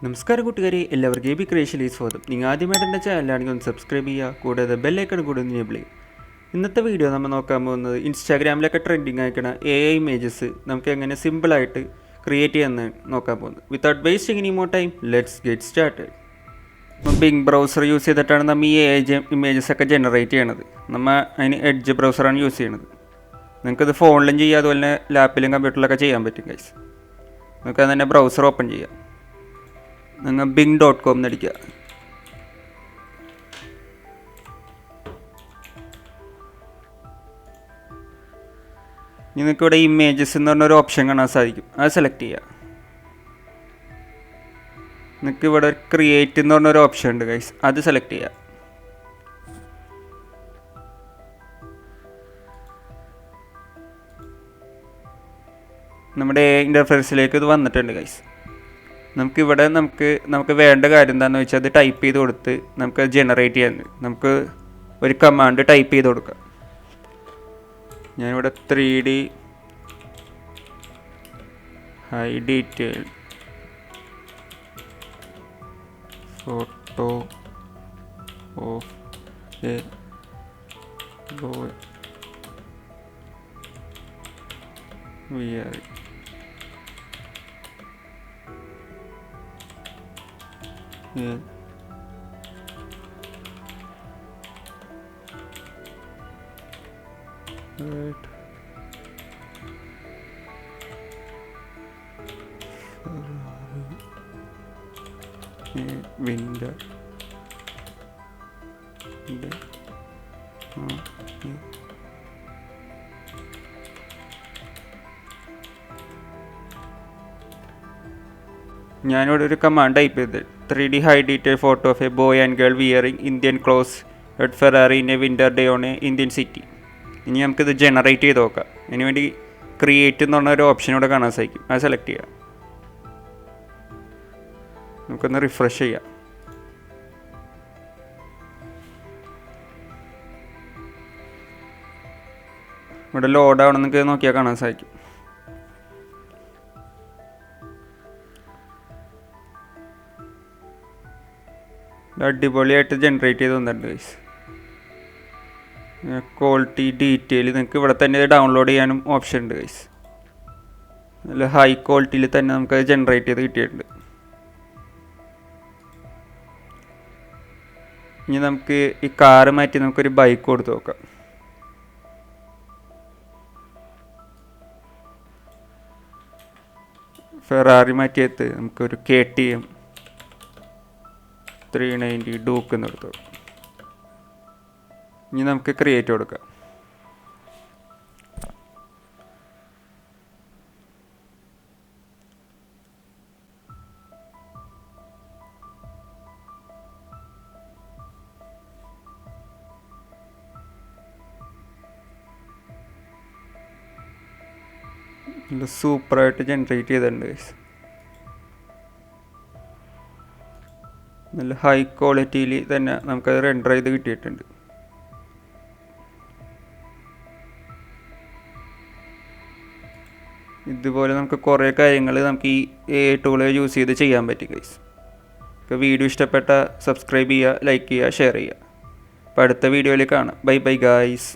നമസ്കാരം കൂട്ടുകാരെ, എല്ലാവർക്കും എബി ക്രിയേഷനിലേക്ക് സ്വാഗതം. നിങ്ങൾ ആദ്യമായിട്ട് എൻ്റെ ചാനലാണെങ്കിൽ ഒന്ന് സബ്സ്ക്രൈബ് ചെയ്യുക, കൂടാതെ ബെല്ലൈക്കൺ കൂടെ ഒന്ന് എനേബിൾ ചെയ്യും. ഇന്നത്തെ വീഡിയോ നമ്മൾ നോക്കാൻ പോകുന്നത് ഇൻസ്റ്റാഗ്രാമിലൊക്കെ ട്രെൻഡിങ് ആയിക്കണ AI ഇമേജസ് നമുക്ക് എങ്ങനെ സിമ്പിളായിട്ട് ക്രിയേറ്റ് ചെയ്യാമെന്ന് നോക്കാൻ പോകുന്നത്. Without wasting any more time, let's get started. Bing browser use ചെയ്തിട്ടാണ് നമ്മൾ ഈ AI ഇമേജസ് ഒക്കെ ജനറേറ്റ് ചെയ്യണത്. നമ്മൾ അതിന് എഡ്ജ് ബ്രൗസറാണ് യൂസ് ചെയ്യണത്. നിങ്ങൾക്കത് ഫോണിലും ചെയ്യാം, അതുപോലെ തന്നെ ലാപ്പിലും കമ്പ്യൂട്ടറിലൊക്കെ ചെയ്യാൻ പറ്റും ഗൈസ്. നമുക്ക് അത് തന്നെ ബ്രൗസർ ഓപ്പൺ ചെയ്യാം. നിങ്ങൾ bing.com എന്നടിക്കുക. നിങ്ങൾക്കിവിടെ ഇമേജസ് എന്ന് പറഞ്ഞൊരു ഓപ്ഷൻ കാണാൻ സാധിക്കും. അത് സെലക്ട് ചെയ്യുക. നിങ്ങൾക്ക് ഇവിടെ ക്രിയേറ്റ് എന്ന് പറഞ്ഞൊരു ഓപ്ഷൻ ഉണ്ട് ഗൈസ്, അത് സെലക്ട് ചെയ്യുക. നമ്മുടെ ഇൻ്റർഫേസിലേക്ക് ഇത് വന്നിട്ടുണ്ട് ഗൈസ്. നമുക്കിവിടെ നമുക്ക് വേണ്ട കാര്യം എന്താണെന്ന് വെച്ചാൽ അത് ടൈപ്പ് ചെയ്ത് കൊടുത്ത് നമുക്ക് ജനറേറ്റ് ചെയ്യാൻ നമുക്ക് ഒരു കമാൻഡ് ടൈപ്പ് ചെയ്ത് കൊടുക്കാം. ഞാനിവിടെ 3D high detail photo of A boy wearing window ഞാനിവിടെ ഒരു കമാൻഡ് ടൈപ്പ് ചെയ്ത് 3D high detail photo of A boy and girl wearing Indian close at Ferrari in A winter day on A Indian city. ഇനി നമുക്കിത് generate ചെയ്ത് നോക്കാം. അതിന് വേണ്ടി create എന്ന് പറഞ്ഞ ഒരു ഓപ്ഷൻ ഇവിടെ കാണാൻ സാധിക്കും. അത് സെലക്ട് ചെയ്യാം. നമുക്കൊന്ന് റിഫ്രഷ് ചെയ്യാം. ഇവിടെ ലോഡ് ആവണം നിങ്ങൾക്ക് നോക്കിയാൽ കാണാൻ സാധിക്കും. അടിപൊളിയായിട്ട് ജനറേറ്റ് ചെയ്ത് തന്നിട്ടുണ്ട് ഗൈസ്. ക്വാളിറ്റി ഡീറ്റെയിൽ നിങ്ങൾക്ക് ഇവിടെ തന്നെ ഡൗൺലോഡ് ചെയ്യാനും ഓപ്ഷൻ ഉണ്ട് ഗൈസ്. നല്ല ഹൈ ക്വാളിറ്റിയിൽ തന്നെ നമുക്കത് ജനറേറ്റ് ചെയ്ത് കിട്ടിയിട്ടുണ്ട്. ഇനി നമുക്ക് ഈ കാറ് മാറ്റി നമുക്കൊരു ബൈക്ക് കൊടുത്ത് നോക്കാം. ഫെറാറി മാറ്റിയത് നമുക്കൊരു KTM 390 ഡൂക്ക് എന്ന് എടുത്തു. ഇനി നമുക്ക് ക്രിയേറ്റ് കൊടുക്കാം. നല്ല സൂപ്പറായിട്ട് ജനറേറ്റ് ചെയ്തിട്ടുണ്ട്. നല്ല ഹൈ ക്വാളിറ്റിയിൽ തന്നെ നമുക്കത് റെൻഡർ ചെയ്ത് കിട്ടിയിട്ടുണ്ട്. ഇതുപോലെ നമുക്ക് കുറേ കാര്യങ്ങൾ നമുക്ക് ഈ AI ടൂൾ യൂസ് ചെയ്ത് ചെയ്യാൻ പറ്റും ഗൈസ്. ഇപ്പോൾ വീഡിയോ ഇഷ്ടപ്പെട്ട സബ്സ്ക്രൈബ് ചെയ്യുക, ലൈക്ക് ചെയ്യുക, ഷെയർ ചെയ്യുക. അപ്പോൾ അടുത്ത വീഡിയോയിൽ കാണാം. Bye bye guys.